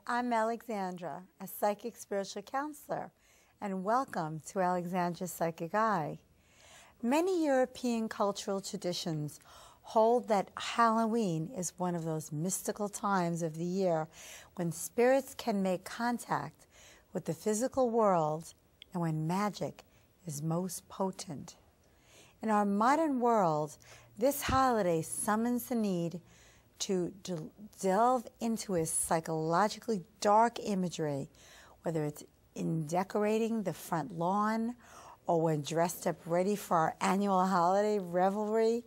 I'm Alexandra, a psychic spiritual counselor, and welcome to Alexandra's Psychic Eye. Many European cultural traditions hold that Halloween is one of those mystical times of the year when spirits can make contact with the physical world and when magic is most potent. In our modern world, this holiday summons the need to delve into a psychologically dark imagery, whether it's in decorating the front lawn or when dressed up ready for our annual holiday revelry.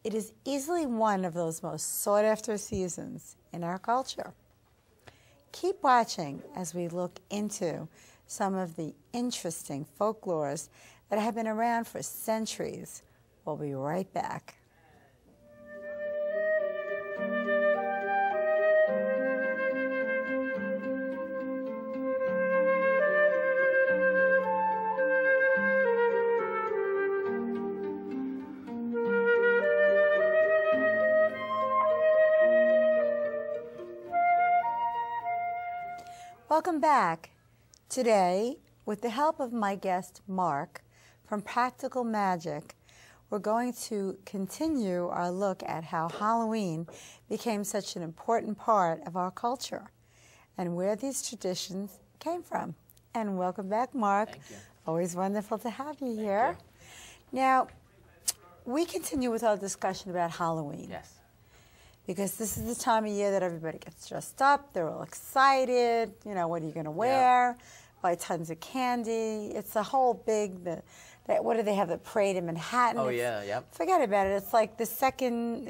It is easily one of those most sought-after seasons in our culture. Keep watching as we look into some of the interesting folklores that have been around for centuries. We'll be right back. Welcome back. Today, with the help of my guest Mark from Practical Magic, we're going to continue our look at how Halloween became such an important part of our culture and where these traditions came from. And welcome back, Mark. Thank you. Always wonderful to have you here. Now, we continue with our discussion about Halloween. Yes. Because this is the time of year that everybody gets dressed up, they're all excited, you know, what are you going to wear, buy tons of candy. It's a whole big, what do they have, the parade in Manhattan? Oh, yeah, yep. Forget about it, it's like the second...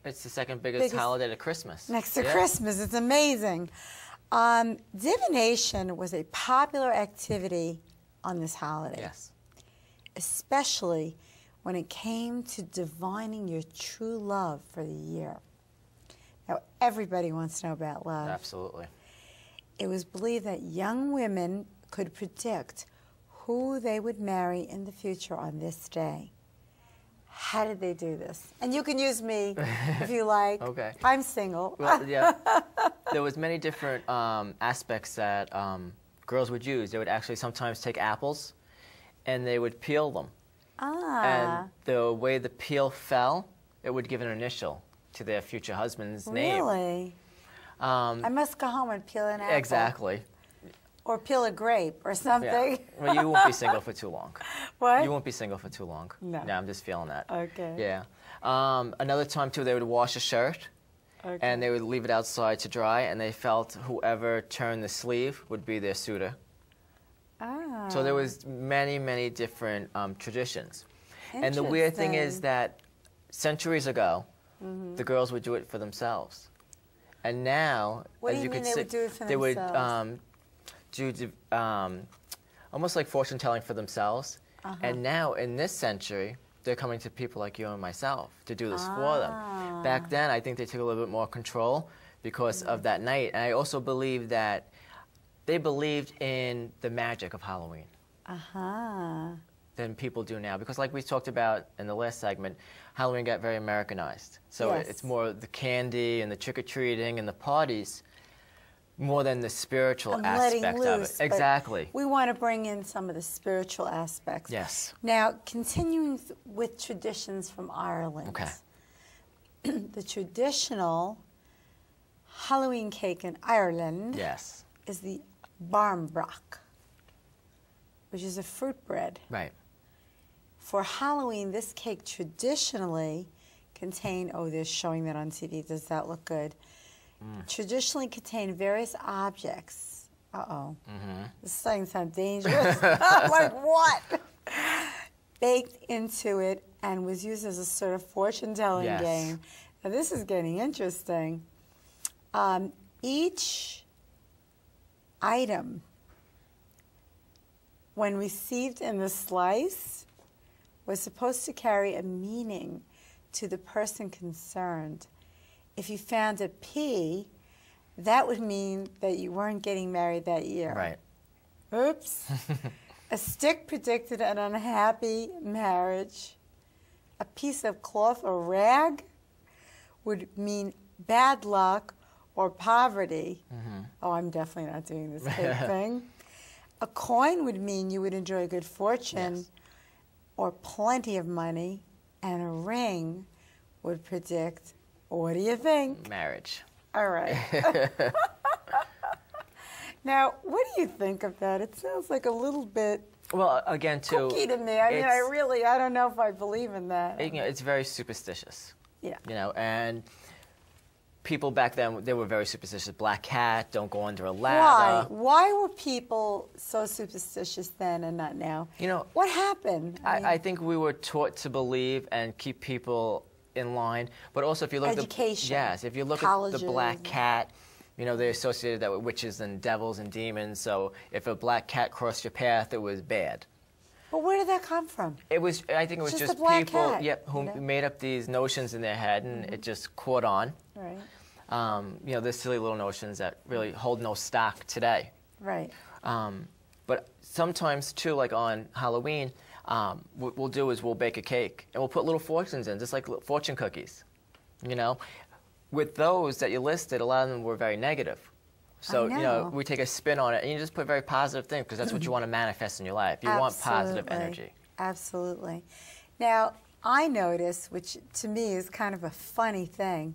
it's the second biggest holiday to Christmas. Next to Christmas, it's amazing. Divination was a popular activity on this holiday. Yes. Especially when it came to divining your true love for the year. Now, everybody wants to know about love. Absolutely. It was believed that young women could predict who they would marry in the future on this day. How did they do this? And you can use me if you like. Okay. I'm single. Well, yeah. There was many different aspects that girls would use. They would actually sometimes take apples and they would peel them. And the way the peel fell, it would give an initial to their future husband's name. Really? I must go home and peel an apple. Exactly. Or peel a grape or something. Yeah. Well, you won't be single for too long. What? You won't be single for too long. No. I'm just feeling that. Okay. Yeah. Another time, too, they would wash a shirt. Okay. And they would leave it outside to dry, and they felt whoever turned the sleeve would be their suitor. Ah. So there was many, many different traditions. And the weird thing is that centuries ago, the girls would do it for themselves. And now, what as do you could they see, would do it for they themselves? would do almost like fortune telling for themselves. And now, in this century, they're coming to people like you and myself to do this for them. Back then, I think they took a little bit more control because of that night. And I also believe that they believed in the magic of Halloween than people do now. Because like we talked about in the last segment, Halloween got very Americanized. So it's more the candy and the trick-or-treating and the parties more than the spiritual aspect of it. Exactly. We want to bring in some of the spiritual aspects. Yes. Now, continuing with traditions from Ireland. Okay. The traditional Halloween cake in Ireland is the barmbrack, which is a fruit bread. Right. For Halloween, this cake traditionally contained, they're showing that on TV. Does that look good? Traditionally contained various objects. This is starting to sound dangerous. I'm like, what? Baked into it and was used as a sort of fortune-telling game. Now, this is getting interesting. Each item, when received in the slice, was supposed to carry a meaning to the person concerned. If you found a pea, that would mean that you weren't getting married that year. Right. Oops. A stick predicted an unhappy marriage. A piece of cloth or rag would mean bad luck or poverty. Oh, I'm definitely not doing this cake thing. A coin would mean you would enjoy good fortune or plenty of money, and a ring would predict, what do you think? Marriage. All right. Now, what do you think of that? It sounds like a little bit Well, again, too, cookie to me. I mean, I don't know if I believe in that. it's very superstitious. Yeah. You know, and people back then, they were very superstitious. Black cat, don't go under a ladder. Why were people so superstitious then and not now? You know, what happened? I think we were taught to believe and keep people in line. But also, if you look education, if you look colleges. at the black cat, you know, they associated that with witches and devils and demons. So if a black cat crossed your path, it was bad. Well, where did that come from? I think it was just people who made up these notions in their head, and it just caught on. Right. You know, there's silly little notions that really hold no stock today. Right. But sometimes, too, like on Halloween, what we'll do is we'll bake a cake, and we'll put little fortunes in, just like fortune cookies, you know. With those that you listed, a lot of them were very negative. So, you know, we take a spin on it, and you just put very positive things, because that's what you want to manifest in your life. You want positive energy. Absolutely. Now, I notice, which to me is kind of a funny thing,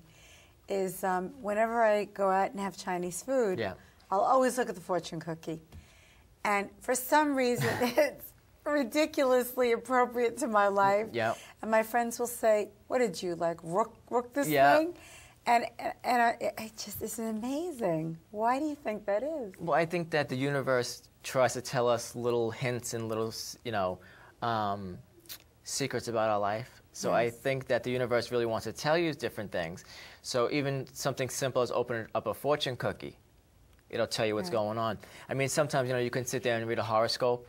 is whenever I go out and have Chinese food, I'll always look at the fortune cookie. And for some reason, it's ridiculously appropriate to my life. And my friends will say, what did you, like, rook this thing? And it just isn't amazing. Why do you think that is? Well, I think that the universe tries to tell us little hints and little, you know, secrets about our life. So I think that the universe really wants to tell you different things. So even something simple as opening up a fortune cookie, it'll tell you what's going on. I mean, sometimes, you know, you can sit there and read a horoscope,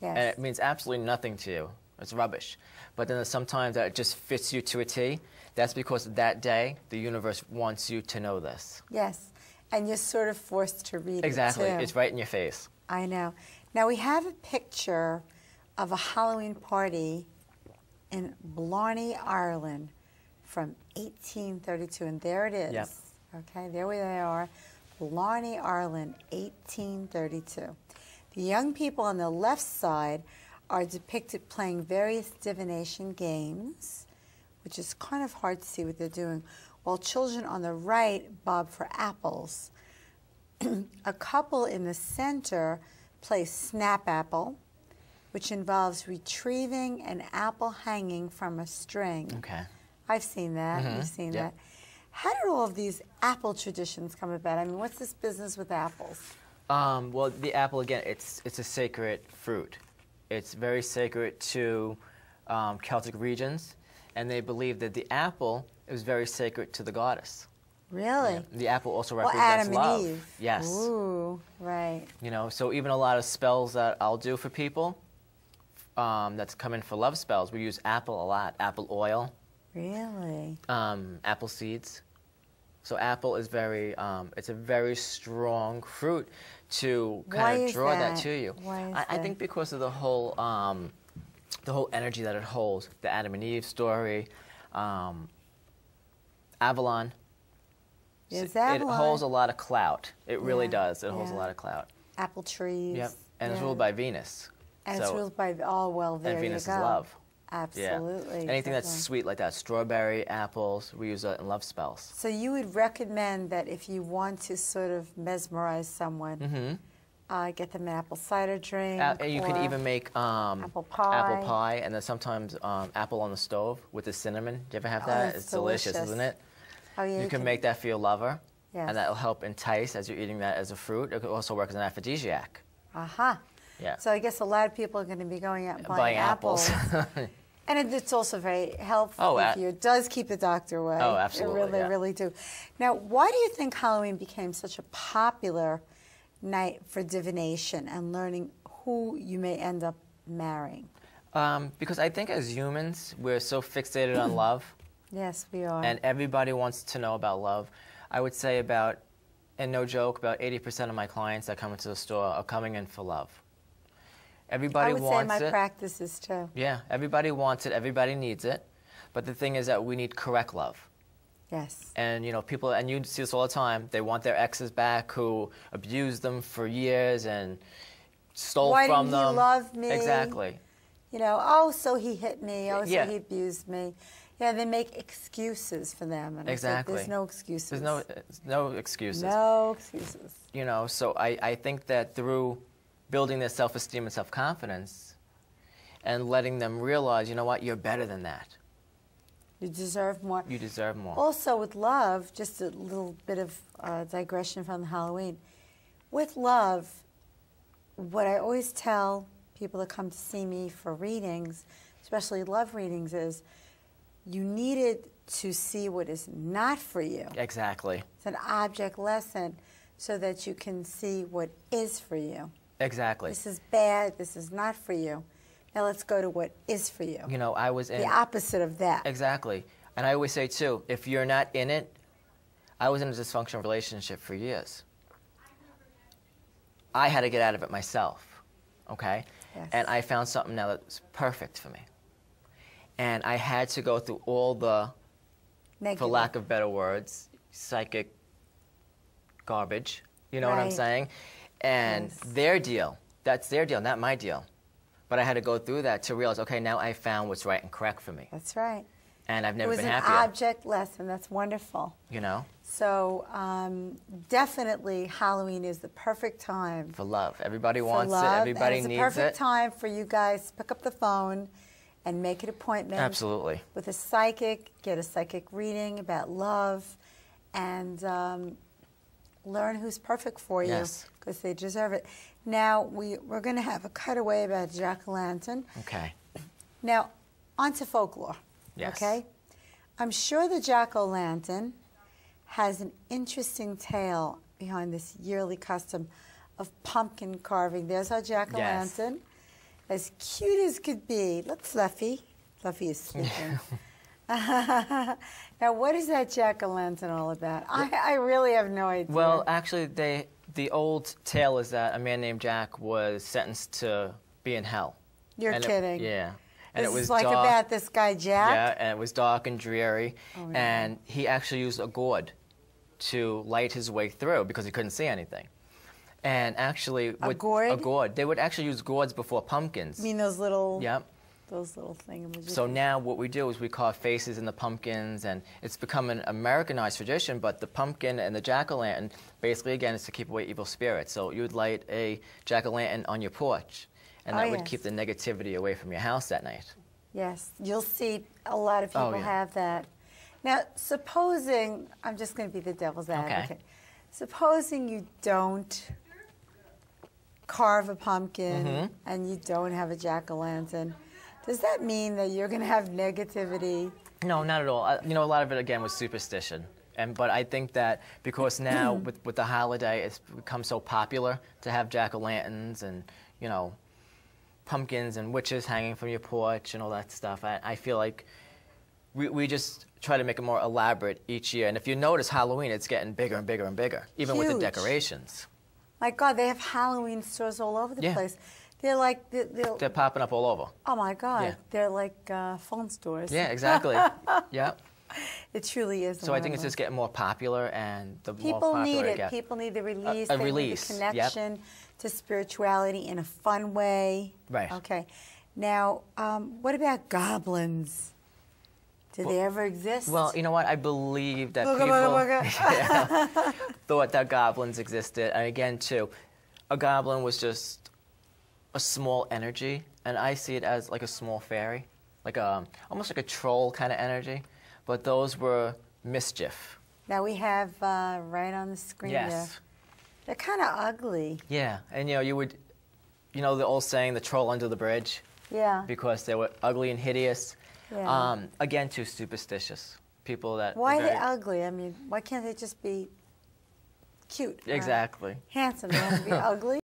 and it means absolutely nothing to you. It's rubbish. But then there's sometimes that it just fits you to a T. That's because that day, the universe wants you to know this. Yes, and you're sort of forced to read exactly. it, too. It's right in your face. I know. Now, we have a picture of a Halloween party in Blarney, Ireland from 1832, and there it is. Yep. Okay, there they are, Blarney, Ireland, 1832. The young people on the left side are depicted playing various divination games, which is kind of hard to see what they're doing, while children on the right bob for apples. A couple in the center plays snap apple, which involves retrieving an apple hanging from a string. Okay. I've seen that. You've seen that. How did all of these apple traditions come about? I mean, what's this business with apples? Well, the apple, again, it's a sacred fruit. It's very sacred to Celtic regions, and they believe that the apple is very sacred to the goddess. Really? Yeah. The apple also represents Adam love. and Eve. Yes. Ooh, right. You know, so even a lot of spells that I'll do for people that's come in for love spells, we use apple a lot. Apple oil. Really? Apple seeds. So apple is very, it's a very strong fruit to kind of draw that to you. Why is I think because of the whole energy that it holds, the Adam and Eve story, Avalon. Yes, It holds a lot of clout. It really does. It holds a yeah. lot of clout. Apple trees. Yep. And it's ruled by Venus. And it's ruled by, oh, well, there And you Venus is go. love. Absolutely. Yeah. Anything that's sweet like that, strawberry, apples, we use that in love spells. So you would recommend that if you want to sort of mesmerize someone, get them an apple cider drink. You can even make apple pie. And then sometimes apple on the stove with the cinnamon. Do you ever have that? It's delicious, isn't it? Oh, yeah, you can make that for your lover, yes. and that will help entice as you're eating that as a fruit. It could also work as an aphrodisiac. Aha. Yeah. So I guess a lot of people are going to be going out and buying apples. And it's also very helpful for you. It does keep the doctor away. Oh, absolutely. They really do. Now, why do you think Halloween became such a popular night for divination and learning who you may end up marrying? Because I think as humans, we're so fixated on love. Yes, we are. And everybody wants to know about love. I would say about, and no joke, about 80% of my clients that come into the store are coming in for love. Everybody wants it. I would say my practice is too. Yeah, everybody wants it, everybody needs it. But the thing is that we need correct love. Yes. And, you know, people, and you see this all the time, they want their exes back who abused them for years and stole from them. Why didn't he love me? Exactly. You know, oh, so he hit me. Oh, Yeah. so he abused me. Yeah, they make excuses for them. And Exactly. I said, there's no excuses. There's no excuses. No excuses. You know, so I think that through building their self-esteem and self-confidence and letting them realize, you know what, you're better than that. You deserve more. You deserve more. Also, with love, just a little bit of digression from the Halloween. With love, what I always tell people that come to see me for readings, especially love readings, is you needed to see what is not for you. Exactly. It's an object lesson so that you can see what is for you. Exactly. This is bad. This is not for you. Now let's go to what is for you. You know, I was in... The opposite of that. Exactly. And I always say, too, if you're not in it, I was in a dysfunctional relationship for years. I had to get out of it myself, okay? Yes. And I found something now that's perfect for me. And I had to go through all the, Negative. for lack of better words, psychic garbage. You know what I'm Right. saying? And Yes. their deal, that's their deal, not my deal. But I had to go through that to realize, okay, now I found what's right and correct for me. That's right. And I've never been It was an happier. object lesson. That's wonderful. You know? So definitely Halloween is the perfect time For love. Everybody for wants love. it. Everybody and needs it's the perfect it. time for you guys to pick up the phone and make an appointment Absolutely. with a psychic, get a psychic reading about love, and learn who's perfect for you, Yes. because they deserve it. Now, we're going to have a cutaway about jack-o'-lantern. Okay. Now, on to folklore, Yes. okay? I'm sure the jack-o'-lantern has an interesting tale behind this yearly custom of pumpkin carving. There's our jack-o'-lantern. As cute as could be. Look, Fluffy. Fluffy is sleeping. Now, what is that jack-o'-lantern all about? I really have no idea. Well, actually, the old tale is that a man named Jack was sentenced to be in hell. You're And kidding. Yeah. And This it was is like dark. about this guy, Jack? Yeah, and it was dark and dreary. Oh, yeah. And he actually used a gourd to light his way through because he couldn't see anything. And actually, A gourd? A gourd. They would actually use gourds before pumpkins. You mean those little... Yep. Those little thingamajigs. So now what we do is we carve faces in the pumpkins, and it's become an Americanized tradition, but the pumpkin and the jack-o'-lantern, basically, again, is to keep away evil spirits. So you would light a jack-o'-lantern on your porch, and that would yes. keep the negativity away from your house that night. Yes, you'll see a lot of people yeah. have that. Now, supposing, I'm just going to be the devil's advocate. Okay. Supposing you don't carve a pumpkin and you don't have a jack-o'-lantern, does that mean that you're going to have negativity? No, not at all. You know, a lot of it, again, was superstition. But I think that because now, with the holiday, it's become so popular to have jack-o'-lanterns and, you know, pumpkins and witches hanging from your porch and all that stuff. I feel like we just try to make it more elaborate each year. And if you notice, Halloween, it's getting bigger and bigger and bigger, even with the Huge. decorations. My God, they have Halloween stores all over the Yeah. place. They're like, They're popping up all over. oh my God, Yeah. they're like phone stores. Yeah, exactly. Yeah. It truly is. So I think it's just getting more popular, and the more People popular need it it. gets. People need the release. A They release, need yep. the connection to spirituality in a fun way. Right. Okay. Now, what about goblins? Did they ever exist? Well, you know what? I believe that Booga, people booga, booga. thought that goblins existed. And again, too, a goblin was just a small energy, and I see it as like a small fairy, like almost like a troll kind of energy. But those were mischief. Now we have right on the screen Yes. there. They're kind of ugly. Yeah, and you know the old saying, the troll under the bridge, Yeah. because they were ugly and hideous. Yeah. Again, too superstitious. People that Why were are they very- ugly? I mean, why can't they just be cute? or Exactly. handsome. They have to be ugly.